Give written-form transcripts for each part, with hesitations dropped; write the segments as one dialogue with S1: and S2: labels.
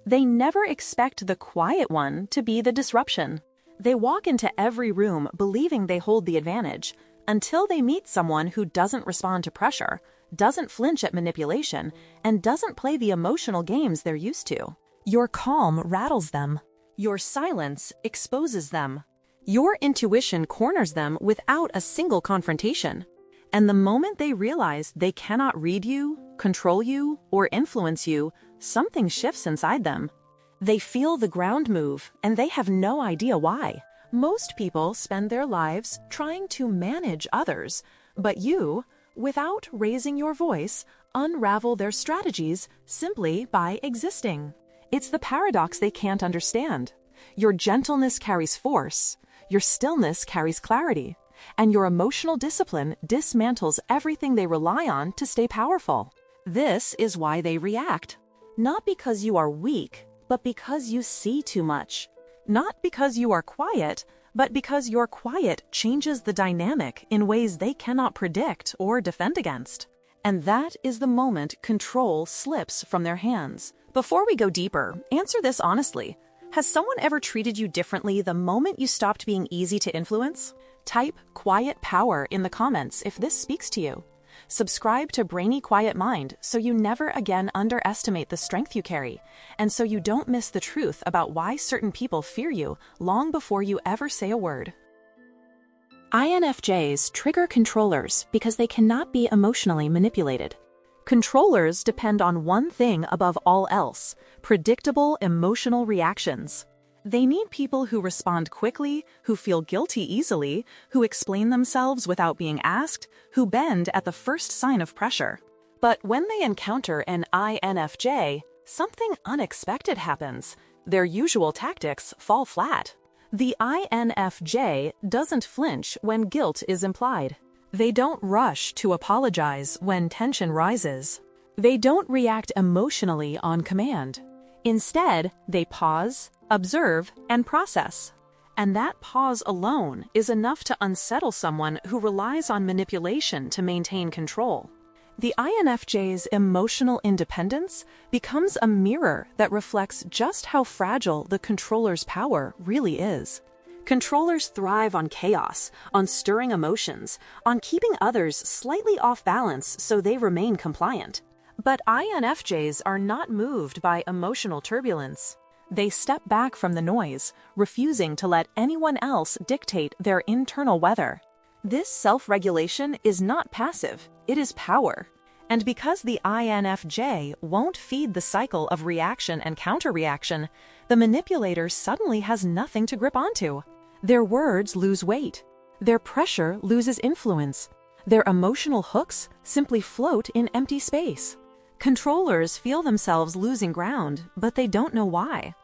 S1: They never expect the quiet one to be the disruption. They walk into every room believing they hold the advantage, until they meet someone who doesn't respond to pressure, doesn't flinch at manipulation, and doesn't play the emotional games they're used to. Your calm rattles them. Your silence exposes them. Your intuition corners them without a single confrontation. And the moment they realize they cannot read you, control you, or influence you, something shifts inside them. They feel the ground move, and they have no idea why. Most people spend their lives trying to manage others, but you, without raising your voice, unravel their strategies simply by existing. It's the paradox they can't understand. Your gentleness carries force, your stillness carries clarity, and your emotional discipline dismantles everything they rely on to stay powerful. This is why they react. Not because you are weak, but because you see too much. Not because you are quiet, but because your quiet changes the dynamic in ways they cannot predict or defend against. And that is the moment control slips from their hands. Before we go deeper, answer this honestly. Has someone ever treated you differently the moment you stopped being easy to influence? Type "quiet power" in the comments if this speaks to you. Subscribe to Brainy Quiet Mind so you never again underestimate the strength you carry, and so you don't miss the truth about why certain people fear you long before you ever say a word. INFJs trigger controllers because they cannot be emotionally manipulated. Controllers depend on one thing above all else: predictable emotional reactions. They need people who respond quickly, who feel guilty easily, who explain themselves without being asked, who bend at the first sign of pressure. But when they encounter an INFJ, something unexpected happens. Their usual tactics fall flat. The INFJ doesn't flinch when guilt is implied. They don't rush to apologize when tension rises. They don't react emotionally on command. Instead, they pause, observe, and process. And that pause alone is enough to unsettle someone who relies on manipulation to maintain control. The INFJ's emotional independence becomes a mirror that reflects just how fragile the controller's power really is. Controllers thrive on chaos, on stirring emotions, on keeping others slightly off balance so they remain compliant. But INFJs are not moved by emotional turbulence. They step back from the noise, refusing to let anyone else dictate their internal weather. This self-regulation is not passive, it is power. And because the INFJ won't feed the cycle of reaction and counter-reaction, the manipulator suddenly has nothing to grip onto. Their words lose weight. Their pressure loses influence. Their emotional hooks simply float in empty space. Controllers feel themselves losing ground, but they don't know why.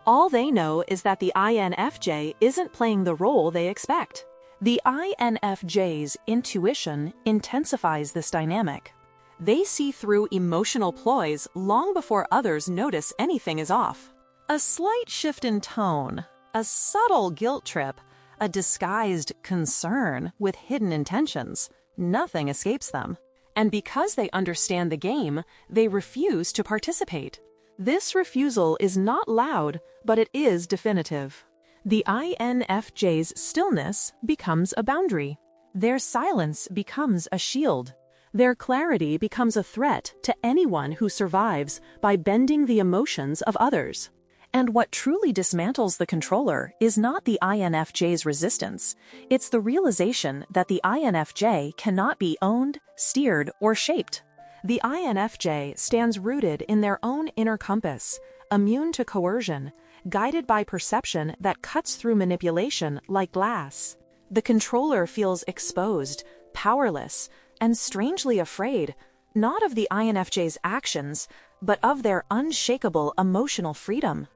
S1: All they know is that the INFJ isn't playing the role they expect. The INFJ's intuition intensifies this dynamic. They see through emotional ploys long before others notice anything is off. A slight shift in tone, a subtle guilt trip, a disguised concern with hidden intentions, nothing escapes them. And because they understand the game, they refuse to participate. This refusal is not loud, but it is definitive. The INFJ's stillness becomes a boundary. Their silence becomes a shield. Their clarity becomes a threat to anyone who survives by bending the emotions of others. And what truly dismantles the controller is not the INFJ's resistance. It's the realization that the INFJ cannot be owned, steered, or shaped. The INFJ stands rooted in their own inner compass, immune to coercion, guided by perception that cuts through manipulation like glass. The controller feels exposed, powerless, and strangely afraid, not of the INFJ's actions, but of their unshakable emotional freedom.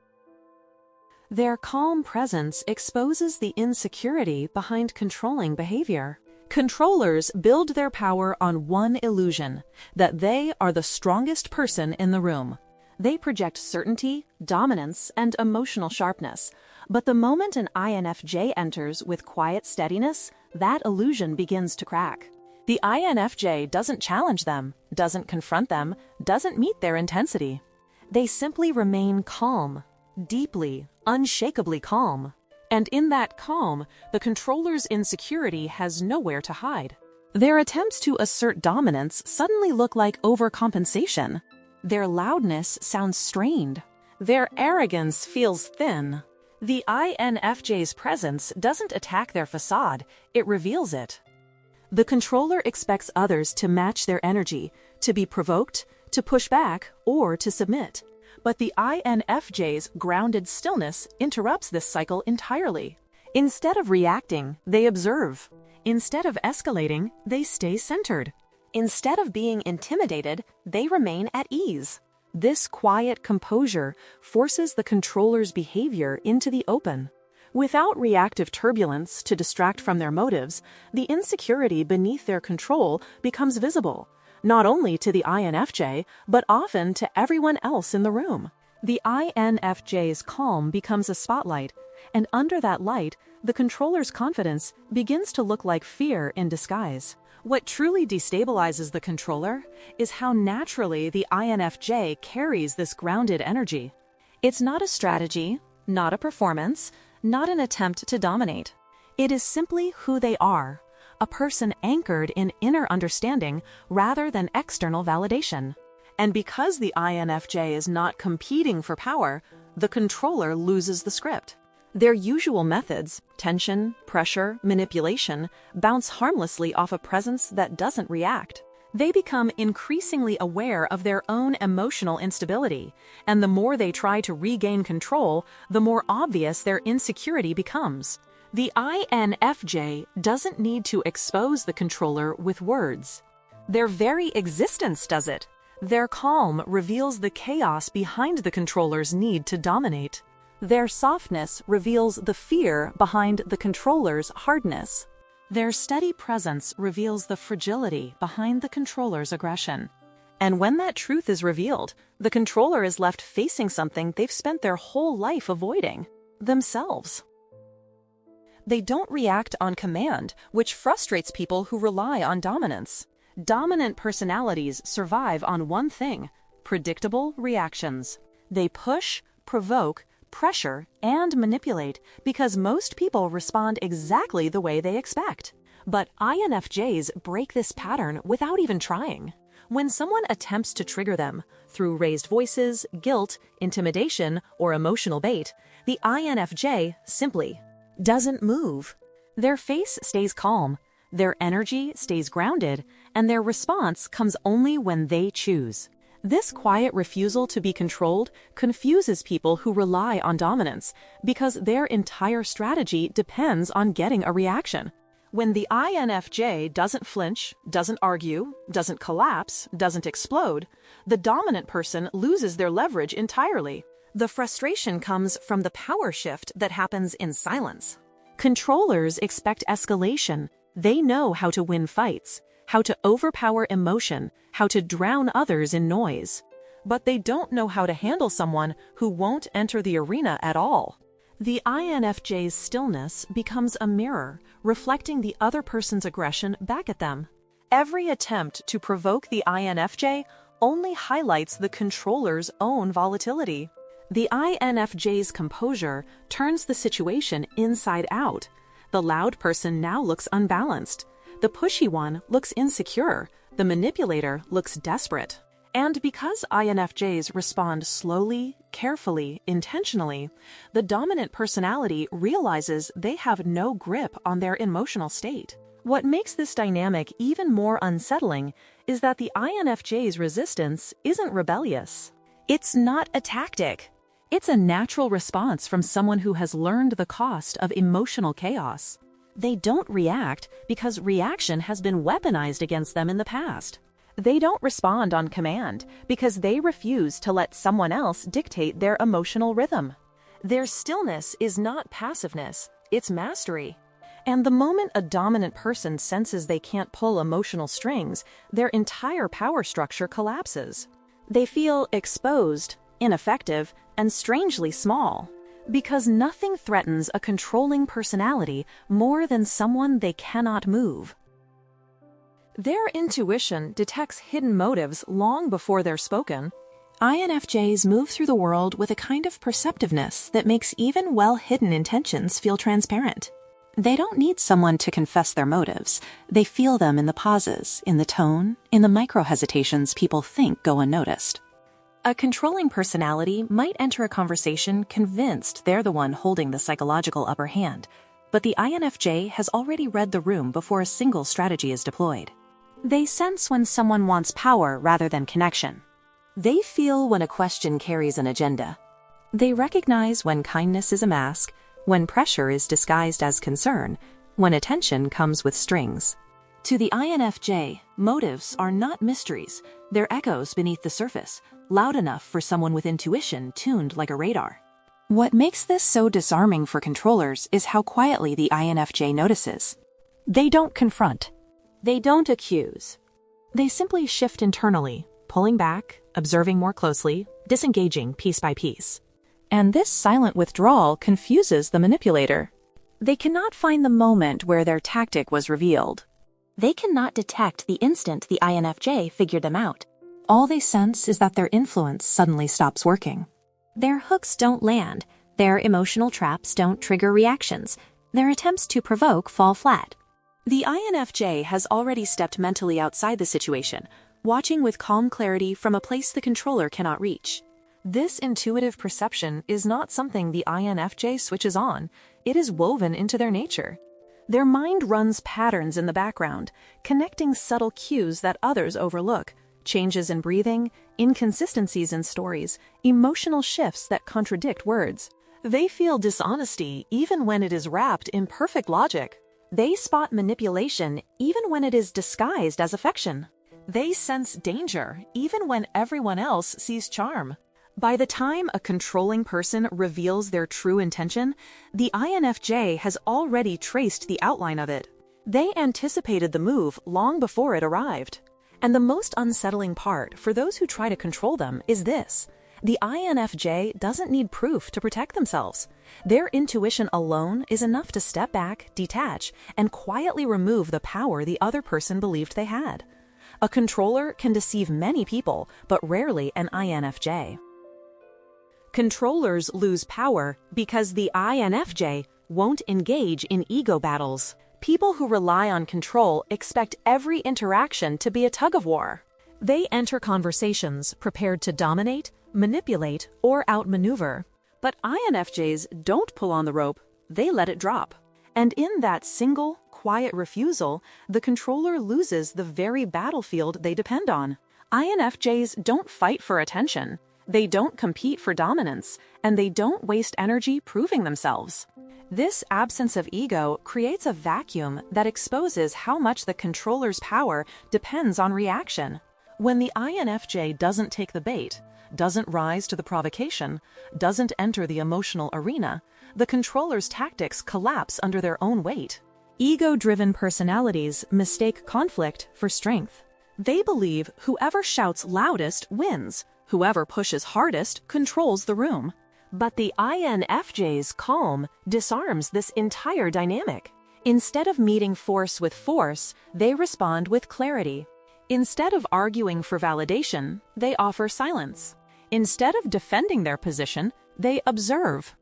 S1: Their calm presence exposes the insecurity behind controlling behavior. Controllers build their power on one illusion, that they are the strongest person in the room. They project certainty, dominance, and emotional sharpness. But the moment an INFJ enters with quiet steadiness, that illusion begins to crack. The INFJ doesn't challenge them, doesn't confront them, doesn't meet their intensity. They simply remain calm, deeply, unshakably calm. And in that calm, the controller's insecurity has nowhere to hide. Their attempts to assert dominance suddenly look like overcompensation. Their loudness sounds strained. Their arrogance feels thin. The INFJ's presence doesn't attack their facade, it reveals it. The controller expects others to match their energy, to be provoked, to push back, or to submit. But the INFJ's grounded stillness interrupts this cycle entirely. Instead of reacting, they observe. Instead of escalating, they stay centered. Instead of being intimidated, they remain at ease. This quiet composure forces the controller's behavior into the open. Without reactive turbulence to distract from their motives, the insecurity beneath their control becomes visible, not only to the INFJ, but often to everyone else in the room. The INFJ's calm becomes a spotlight, and under that light, the controller's confidence begins to look like fear in disguise. What truly destabilizes the controller is how naturally the INFJ carries this grounded energy. It's not a strategy, not a performance, not an attempt to dominate. It is simply who they are, a person anchored in inner understanding rather than external validation. And because the INFJ is not competing for power, the controller loses the script. Their usual methods, tension, pressure, manipulation, bounce harmlessly off a presence that doesn't react. They become increasingly aware of their own emotional instability, and the more they try to regain control, the more obvious their insecurity becomes. The INFJ doesn't need to expose the controller with words. Their very existence does it. Their calm reveals the chaos behind the controller's need to dominate. Their softness reveals the fear behind the controller's hardness. Their steady presence reveals the fragility behind the controller's aggression. And when that truth is revealed, the controller is left facing something they've spent their whole life avoiding: themselves. They don't react on command, which frustrates people who rely on dominance. Dominant personalities survive on one thing: predictable reactions. They push, provoke, pressure, and manipulate because most people respond exactly the way they expect. But INFJs break this pattern without even trying. When someone attempts to trigger them through raised voices, guilt, intimidation, or emotional bait, the INFJ simply doesn't move. Their face stays calm, their energy stays grounded, and their response comes only when they choose. This quiet refusal to be controlled confuses people who rely on dominance because their entire strategy depends on getting a reaction. When the INFJ doesn't flinch, doesn't argue, doesn't collapse, doesn't explode, the dominant person loses their leverage entirely. The frustration comes from the power shift that happens in silence. Controllers expect escalation. They know how to win fights, how to overpower emotion, how to drown others in noise. But they don't know how to handle someone who won't enter the arena at all. The INFJ's stillness becomes a mirror, reflecting the other person's aggression back at them. Every attempt to provoke the INFJ only highlights the controller's own volatility. The INFJ's composure turns the situation inside out. The loud person now looks unbalanced. The pushy one looks insecure. The manipulator looks desperate. And because INFJs respond slowly, carefully, intentionally, the dominant personality realizes they have no grip on their emotional state. What makes this dynamic even more unsettling is that the INFJ's resistance isn't rebellious. It's not a tactic. It's a natural response from someone who has learned the cost of emotional chaos. They don't react because reaction has been weaponized against them in the past. They don't respond on command because they refuse to let someone else dictate their emotional rhythm. Their stillness is not passiveness, it's mastery. And the moment a dominant person senses they can't pull emotional strings, their entire power structure collapses. They feel exposed, ineffective, and strangely small. Because nothing threatens a controlling personality more than someone they cannot move. Their intuition detects hidden motives long before they're spoken. INFJs move through the world with a kind of perceptiveness that makes even well-hidden intentions feel transparent. They don't need someone to confess their motives. They feel them in the pauses, in the tone, in the micro-hesitations people think go unnoticed. A controlling personality might enter a conversation convinced they're the one holding the psychological upper hand, but the INFJ has already read the room before a single strategy is deployed. They sense when someone wants power rather than connection. They feel when a question carries an agenda. They recognize when kindness is a mask, when pressure is disguised as concern, when attention comes with strings. To the INFJ, motives are not mysteries. They're echoes beneath the surface, loud enough for someone with intuition tuned like a radar. What makes this so disarming for controllers is how quietly the INFJ notices. They don't confront. They don't accuse. They simply shift internally, pulling back, observing more closely, disengaging piece by piece. And this silent withdrawal confuses the manipulator. They cannot find the moment where their tactic was revealed. They cannot detect the instant the INFJ figured them out. All they sense is that their influence suddenly stops working. Their hooks don't land. Their emotional traps don't trigger reactions. Their attempts to provoke fall flat. The INFJ has already stepped mentally outside the situation, watching with calm clarity from a place the controller cannot reach. This intuitive perception is not something the INFJ switches on. It is woven into their nature. Their mind runs patterns in the background, connecting subtle cues that others overlook, changes in breathing, inconsistencies in stories, emotional shifts that contradict words. They feel dishonesty even when it is wrapped in perfect logic. They spot manipulation even when it is disguised as affection. They sense danger even when everyone else sees charm. By the time a controlling person reveals their true intention, the INFJ has already traced the outline of it. They anticipated the move long before it arrived. And the most unsettling part for those who try to control them is this: the INFJ doesn't need proof to protect themselves. Their intuition alone is enough to step back, detach, and quietly remove the power the other person believed they had. A controller can deceive many people, but rarely an INFJ. Controllers lose power because the INFJ won't engage in ego battles. People who rely on control expect every interaction to be a tug-of-war. They enter conversations prepared to dominate, manipulate, or outmaneuver. But INFJs don't pull on the rope, they let it drop. And in that single, quiet refusal, the controller loses the very battlefield they depend on. INFJs don't fight for attention. They don't compete for dominance, and they don't waste energy proving themselves. This absence of ego creates a vacuum that exposes how much the controller's power depends on reaction. When the INFJ doesn't take the bait, doesn't rise to the provocation, doesn't enter the emotional arena, the controller's tactics collapse under their own weight. Ego-driven personalities mistake conflict for strength. They believe whoever shouts loudest wins. Whoever pushes hardest controls the room. But the INFJ's calm disarms this entire dynamic. Instead of meeting force with force, they respond with clarity. Instead of arguing for validation, they offer silence. Instead of defending their position, they observe.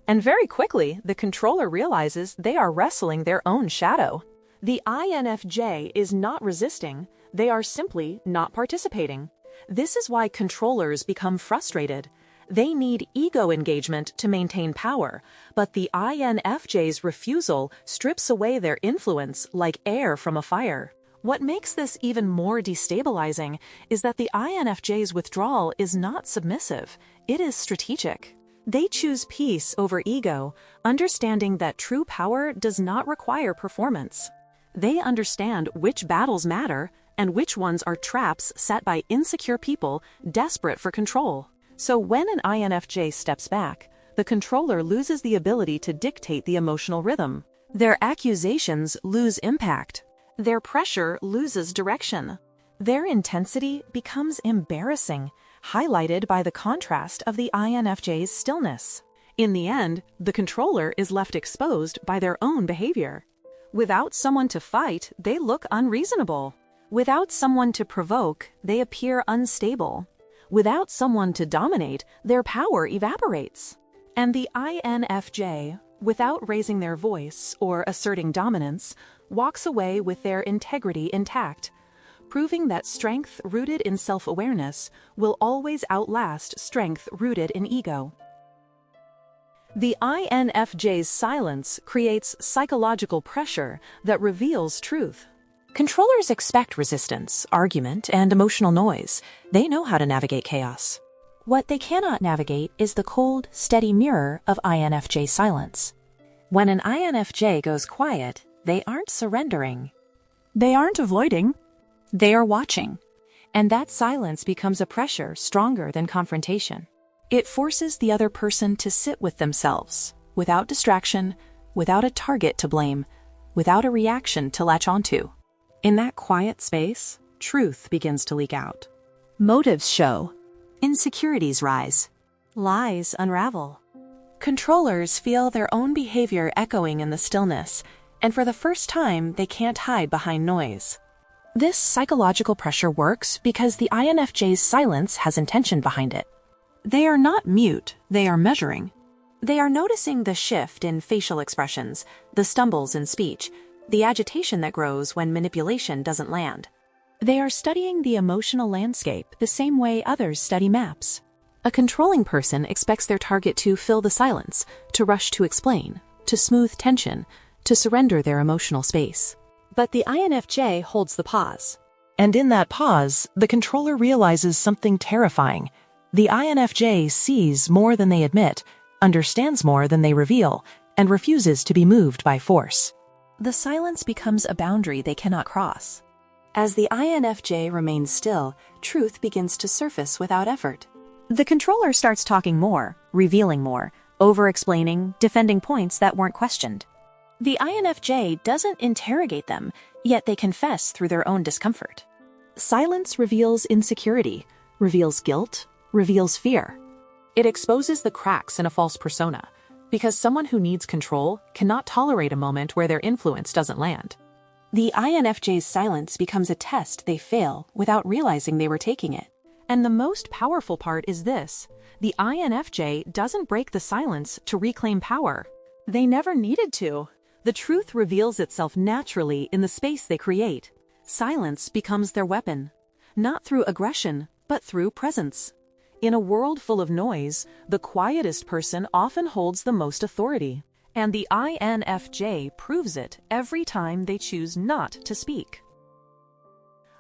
S1: And very quickly, the controller realizes they are wrestling their own shadow. The INFJ is not resisting, they are simply not participating. This is why controllers become frustrated. They need ego engagement to maintain power, but the INFJ's refusal strips away their influence like air from a fire. What makes this even more destabilizing is that the INFJ's withdrawal is not submissive, it is strategic. They choose peace over ego, understanding that true power does not require performance. They understand which battles matter and which ones are traps set by insecure people desperate for control. So when an INFJ steps back, the controller loses the ability to dictate the emotional rhythm. Their accusations lose impact. Their pressure loses direction. Their intensity becomes embarrassing, highlighted by the contrast of the INFJ's stillness. In the end, the controller is left exposed by their own behavior. Without someone to fight, they look unreasonable. Without someone to provoke, they appear unstable. Without someone to dominate, their power evaporates. And the INFJ, without raising their voice or asserting dominance, walks away with their integrity intact, proving that strength rooted in self-awareness will always outlast strength rooted in ego. The INFJ's silence creates psychological pressure that reveals truth. Controllers expect resistance, argument, and emotional noise. They know how to navigate chaos. What they cannot navigate is the cold, steady mirror of INFJ silence. When an INFJ goes quiet, they aren't surrendering. They aren't avoiding. They are watching. And that silence becomes a pressure stronger than confrontation. It forces the other person to sit with themselves, without distraction, without a target to blame, without a reaction to latch onto. In that quiet space, truth begins to leak out. Motives show. Insecurities rise. Lies unravel. Controllers feel their own behavior echoing in the stillness, and for the first time, they can't hide behind noise. This psychological pressure works because the INFJ's silence has intention behind it. They are not mute, they are measuring. They are noticing the shift in facial expressions, the stumbles in speech, the agitation that grows when manipulation doesn't land. They are studying the emotional landscape the same way others study maps. A controlling person expects their target to fill the silence, to rush to explain, to smooth tension, to surrender their emotional space. But the INFJ holds the pause. And in that pause, the controller realizes something terrifying. The INFJ sees more than they admit, understands more than they reveal, and refuses to be moved by force. The silence becomes a boundary they cannot cross. As the INFJ remains still, truth begins to surface without effort. The controller starts talking more, revealing more, over-explaining, defending points that weren't questioned. The INFJ doesn't interrogate them, yet they confess through their own discomfort. Silence reveals insecurity, reveals guilt, reveals fear. It exposes the cracks in a false persona, because someone who needs control cannot tolerate a moment where their influence doesn't land. The INFJ's silence becomes a test they fail without realizing they were taking it. And the most powerful part is this: the INFJ doesn't break the silence to reclaim power. They never needed to. The truth reveals itself naturally in the space they create. Silence becomes their weapon, not through aggression, but through presence. In a world full of noise, the quietest person often holds the most authority. And the INFJ proves it every time they choose not to speak.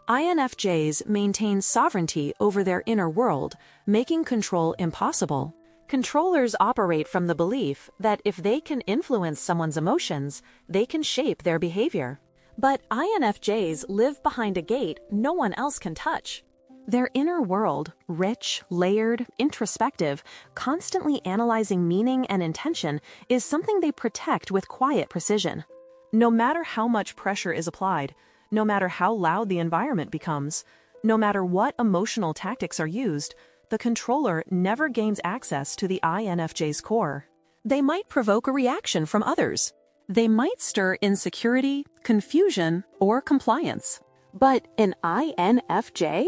S1: INFJs maintain sovereignty over their inner world, making control impossible. Controllers operate from the belief that if they can influence someone's emotions, they can shape their behavior. But INFJs live behind a gate no one else can touch. Their inner world, rich, layered, introspective, constantly analyzing meaning and intention, is something they protect with quiet precision. No matter how much pressure is applied, no matter how loud the environment becomes, no matter what emotional tactics are used, the controller never gains access to the INFJ's core. They might provoke a reaction from others. They might stir insecurity, confusion, or compliance. But an INFJ?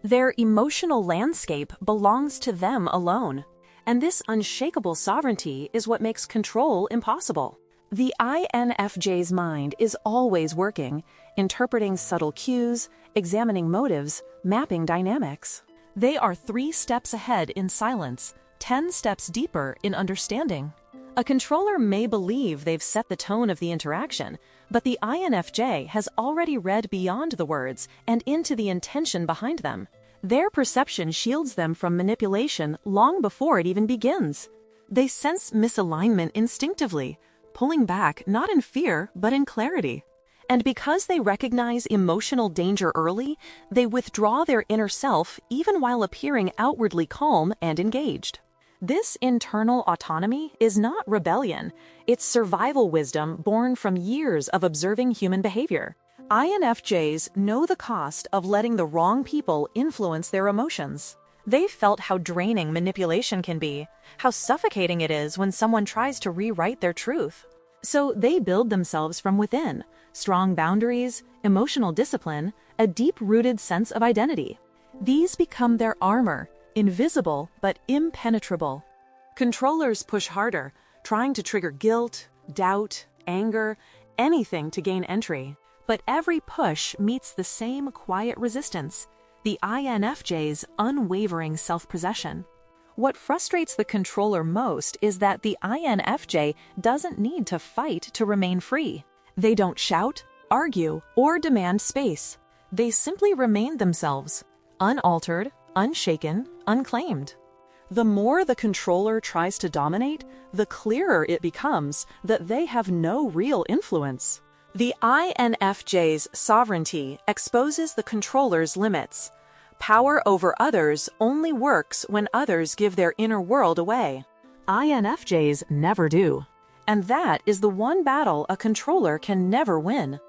S1: Their emotional landscape belongs to them alone. And this unshakable sovereignty is what makes control impossible. The INFJ's mind is always working, interpreting subtle cues, examining motives, mapping dynamics. They are 3 steps ahead in silence, 10 steps deeper in understanding. A controller may believe they've set the tone of the interaction, but the INFJ has already read beyond the words and into the intention behind them. Their perception shields them from manipulation long before it even begins. They sense misalignment instinctively, pulling back not in fear but in clarity. And because they recognize emotional danger early, they withdraw their inner self even while appearing outwardly calm and engaged. This internal autonomy is not rebellion, it's survival wisdom born from years of observing human behavior. INFJs know the cost of letting the wrong people influence their emotions. They've felt how draining manipulation can be, how suffocating it is when someone tries to rewrite their truth. So they build themselves from within, strong boundaries, emotional discipline, a deep-rooted sense of identity. These become their armor, invisible but impenetrable. Controllers push harder, trying to trigger guilt, doubt, anger, anything to gain entry. But every push meets the same quiet resistance, the INFJ's unwavering self-possession. What frustrates the controller most is that the INFJ doesn't need to fight to remain free. They don't shout, argue, or demand space. They simply remain themselves, unaltered, unshaken, unclaimed. The more the controller tries to dominate, the clearer it becomes that they have no real influence. The INFJ's sovereignty exposes the controller's limits. Power over others only works when others give their inner world away. INFJs never do. And that is the one battle a controller can never win.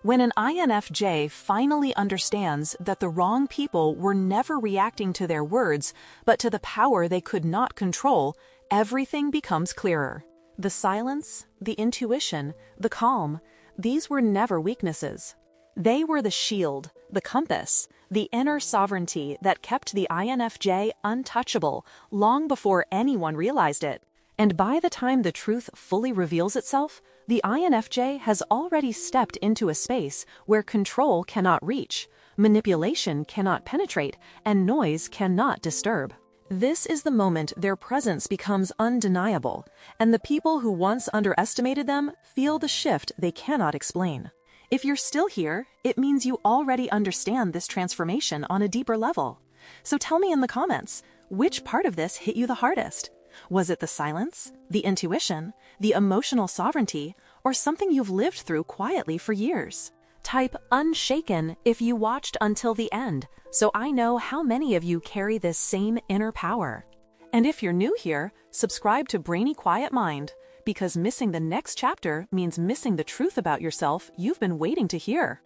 S1: When an INFJ finally understands that the wrong people were never reacting to their words, but to the power they could not control, everything becomes clearer. The silence, the intuition, the calm, these were never weaknesses. They were the shield, the compass, the inner sovereignty that kept the INFJ untouchable long before anyone realized it. And by the time the truth fully reveals itself, the INFJ has already stepped into a space where control cannot reach, manipulation cannot penetrate, and noise cannot disturb. This is the moment their presence becomes undeniable, and the people who once underestimated them feel the shift they cannot explain. If you're still here, it means you already understand this transformation on a deeper level. So tell me in the comments, which part of this hit you the hardest? Was it the silence, the intuition, the emotional sovereignty, or something you've lived through quietly for years? Type unshaken if you watched until the end, so I know how many of you carry this same inner power. And if you're new here, subscribe to Brainy Quiet Mind, because missing the next chapter means missing the truth about yourself you've been waiting to hear.